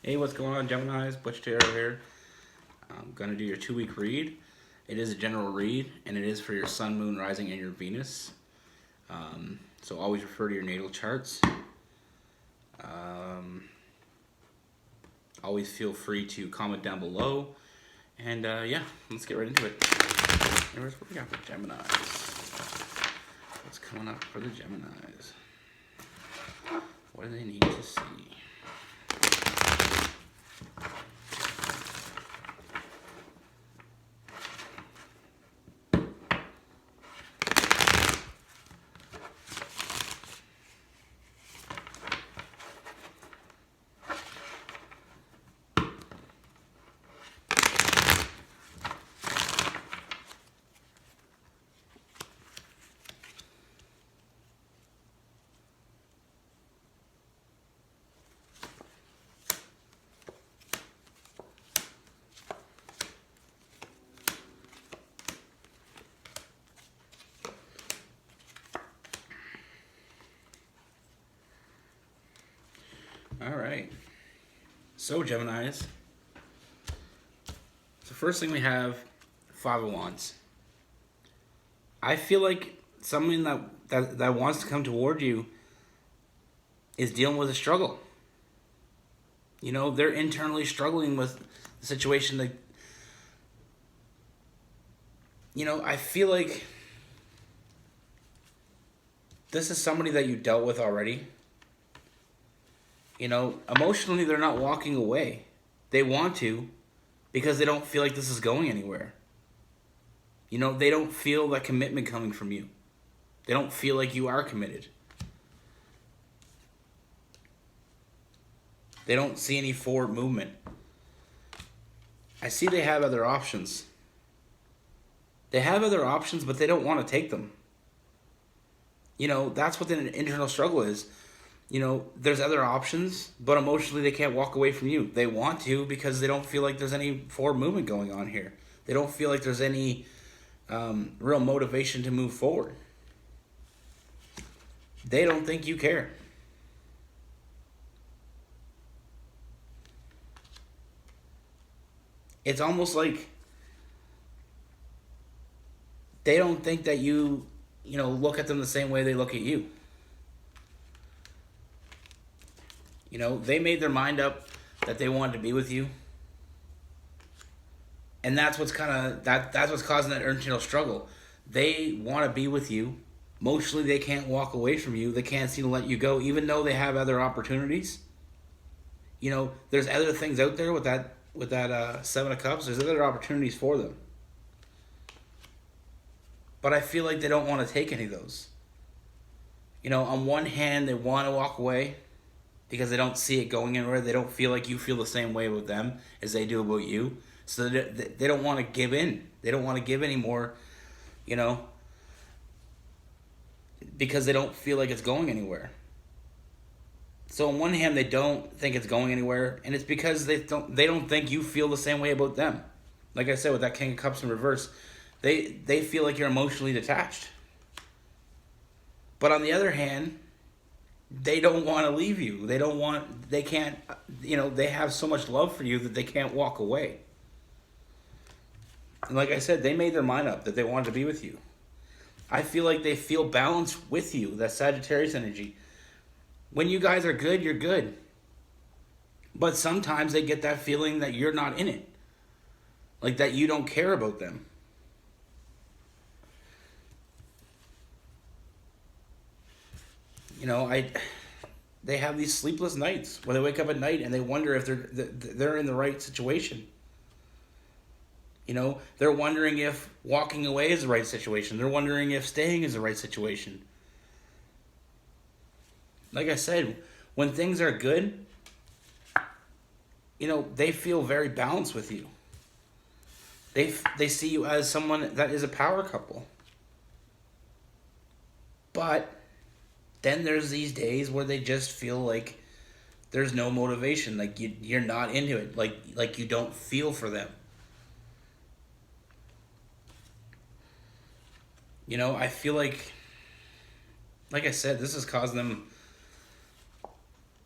Hey, what's going on, Gemini's? Butch Taylor here. I'm going to do your 2-week read. It is a general read, and it is for your Sun, Moon, Rising, and your Venus. So always refer to your natal charts. Always feel free to comment down below. And yeah, let's get right into it. Here's what we got for Geminis. What's coming up for the Geminis? What do they need to see? All right. So, Geminis. So, first thing we have, Five of Wands. I feel like someone that wants to come toward you is dealing with a struggle. You know, they're internally struggling with the situation that, I feel like this is somebody that you dealt with already. Emotionally, they're not walking away. They want to because they don't feel like this is going anywhere. They don't feel that commitment coming from you. They don't feel like you are committed. They don't see any forward movement. I see they have other options. They have other options, but they don't want to take them. That's what the internal struggle is. There's other options, but emotionally they can't walk away from you. They want to because they don't feel like there's any forward movement going on here. They don't feel like there's any real motivation to move forward. They don't think you care. It's almost like they don't think that you look at them the same way they look at you. They made their mind up that they wanted to be with you. And that's what's that's what's causing that internal struggle. They want to be with you. Emotionally, they can't walk away from you. They can't seem to let you go, even though they have other opportunities. There's other things out there with that Seven of Cups. There's other opportunities for them. But I feel like they don't want to take any of those. On one hand, they want to walk away because they don't see it going anywhere. They don't feel like you feel the same way about them as they do about you. So they don't want to give in. They don't want to give anymore, because they don't feel like it's going anywhere. So on one hand, they don't think it's going anywhere, and it's because they don't think you feel the same way about them. Like I said, with that King of Cups in reverse, they feel like you're emotionally detached. But on the other hand, they don't want to leave you. They can't, they have so much love for you that they can't walk away. And like I said, they made their mind up that they wanted to be with you. I feel like they feel balanced with you, that Sagittarius energy. When you guys are good, you're good. But sometimes they get that feeling that you're not in it. Like that you don't care about them. They have these sleepless nights where they wake up at night and they wonder if they're in the right situation. They're wondering if walking away is the right situation. They're wondering if staying is the right situation. Like I said, when things are good, they feel very balanced with you. They see you as someone that is a power couple. But then there's these days where they just feel like there's no motivation, like you're not into it, like you don't feel for them. I feel like I said, this has caused them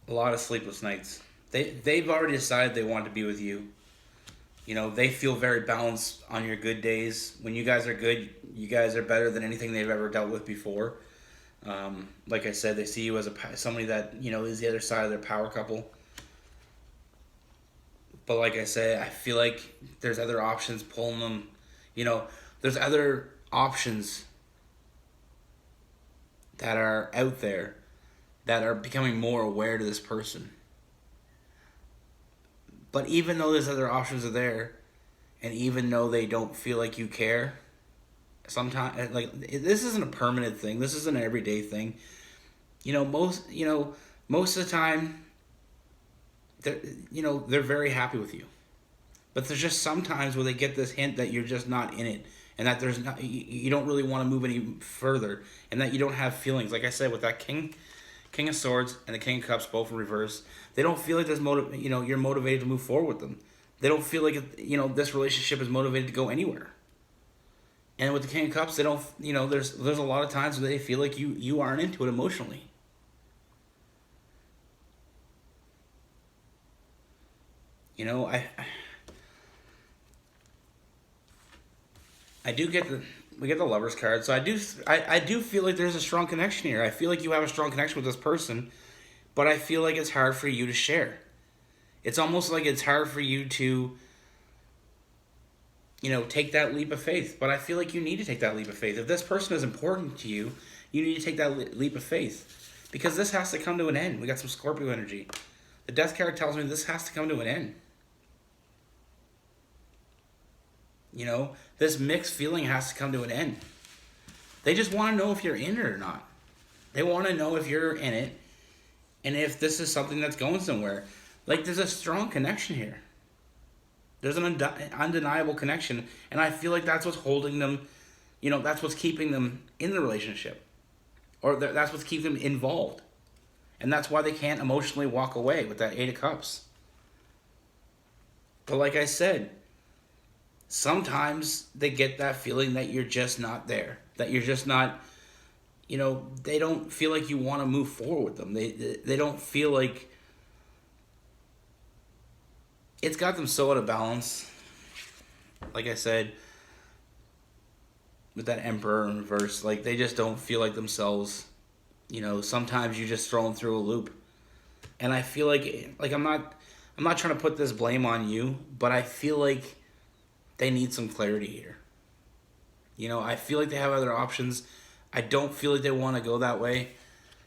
a lot of sleepless nights. They've already decided they want to be with you. You know, they feel very balanced on your good days. When you guys are good, you guys are better than anything they've ever dealt with before. Like I said, they see you as somebody that, you know, is the other side of their power couple. But like I say, I feel like there's other options pulling them. You know, there's other options that are out there that are becoming more aware to this person. But even though there's other options are there, and even though they don't feel like you care, sometimes like this isn't a permanent thing. This isn't an everyday thing. Most of the time, they're very happy with you. But there's just sometimes where they get this hint that you're just not in it, and that there's not you don't really want to move any further, and that you don't have feelings. Like I said, with that King of Swords and the King of Cups both in reverse, they don't feel like you're motivated to move forward with them. They don't feel like this relationship is motivated to go anywhere. And with the King of Cups, they don't. There's a lot of times where they feel like you aren't into it emotionally. I do get we get the Lovers card, so I do feel like there's a strong connection here. I feel like you have a strong connection with this person, but I feel like it's hard for you to share. It's almost like it's hard for you to take that leap of faith. But I feel like you need to take that leap of faith. If this person is important to you, you need to take that leap of faith, because this has to come to an end. We got some Scorpio energy. The Death card tells me this has to come to an end. This mixed feeling has to come to an end. They just want to know if you're in it or not. They want to know if you're in it, and if this is something that's going somewhere. Like, there's a strong connection here. There's an undeniable connection, and I feel like that's what's holding them, that's what's keeping them in the relationship. Or that's what's keeping them involved. And that's why they can't emotionally walk away with that Eight of Cups. But like I said, sometimes they get that feeling that you're just not there. That you're just not, they don't feel like you want to move forward with them. They don't feel like, it's got them so out of balance. Like I said, with that Emperor in reverse, like, they just don't feel like themselves. Sometimes you just throw them through a loop. And I feel like I'm not trying to put this blame on you, but I feel like they need some clarity here. I feel like they have other options. I don't feel like they want to go that way.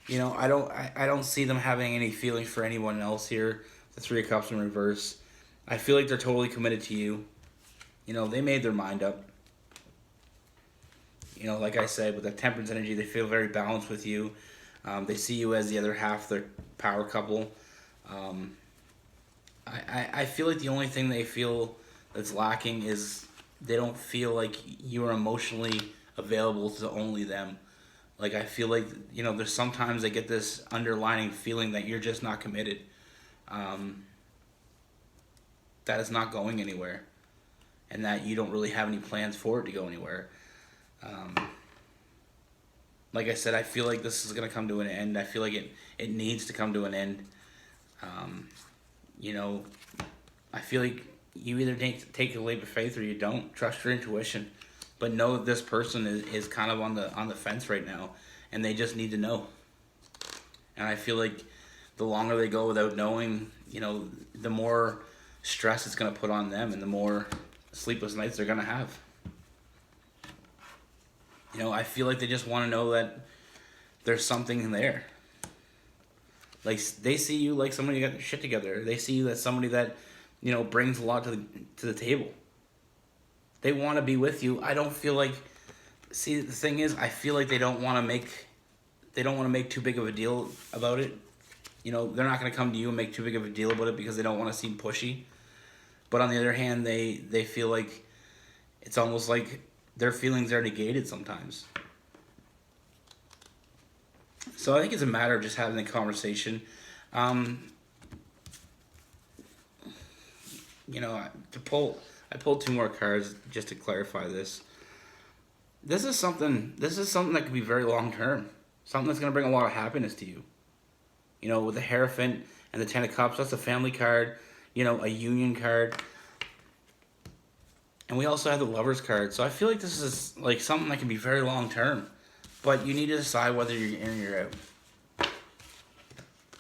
I don't see them having any feelings for anyone else here. The Three of Cups in reverse. I feel like they're totally committed to you. They made their mind up. Like I said, with the Temperance energy, they feel very balanced with you. They see you as the other half of their power couple. I feel like the only thing they feel that's lacking is they don't feel like you are emotionally available to only them. Like, I feel like, there's sometimes they get this underlying feeling that you're just not committed. That it's not going anywhere. And that you don't really have any plans for it to go anywhere. Like I said, I feel like this is going to come to an end. I feel like it needs to come to an end. I feel like you either take a leap of faith or you don't. Trust your intuition. But know that this person is kind of on the fence right now, and they just need to know. And I feel like the longer they go without knowing, the more stress it's going to put on them, and the more sleepless nights they're going to have. I feel like they just want to know that there's something there. Like, they see you like somebody who got their shit together. They see you as somebody that, brings a lot to the table. They want to be with you. I don't feel like. See, the thing is, I feel like they don't want to make too big of a deal about it. They're not going to come to you and make too big of a deal about it because they don't want to seem pushy. But on the other hand, they feel like it's almost like their feelings are negated sometimes. So I think it's a matter of just having a conversation. I pulled two more cards just to clarify this. This is something that could be very long term. Something that's going to bring a lot of happiness to you. With the Hierophant And the Ten of Cups, that's a family card, you know, a union card. And we also have the Lovers card. So I feel like this is like something that can be very long term. But you need to decide whether you're in or you're out.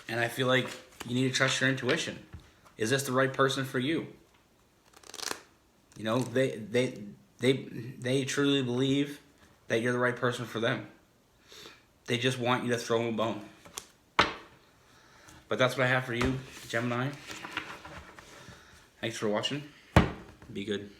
And I feel like you need to trust your intuition. Is this the right person for you? You know, they truly believe that you're the right person for them. They just want you to throw them a bone. But that's what I have for you, Gemini. Thanks for watching. Be good.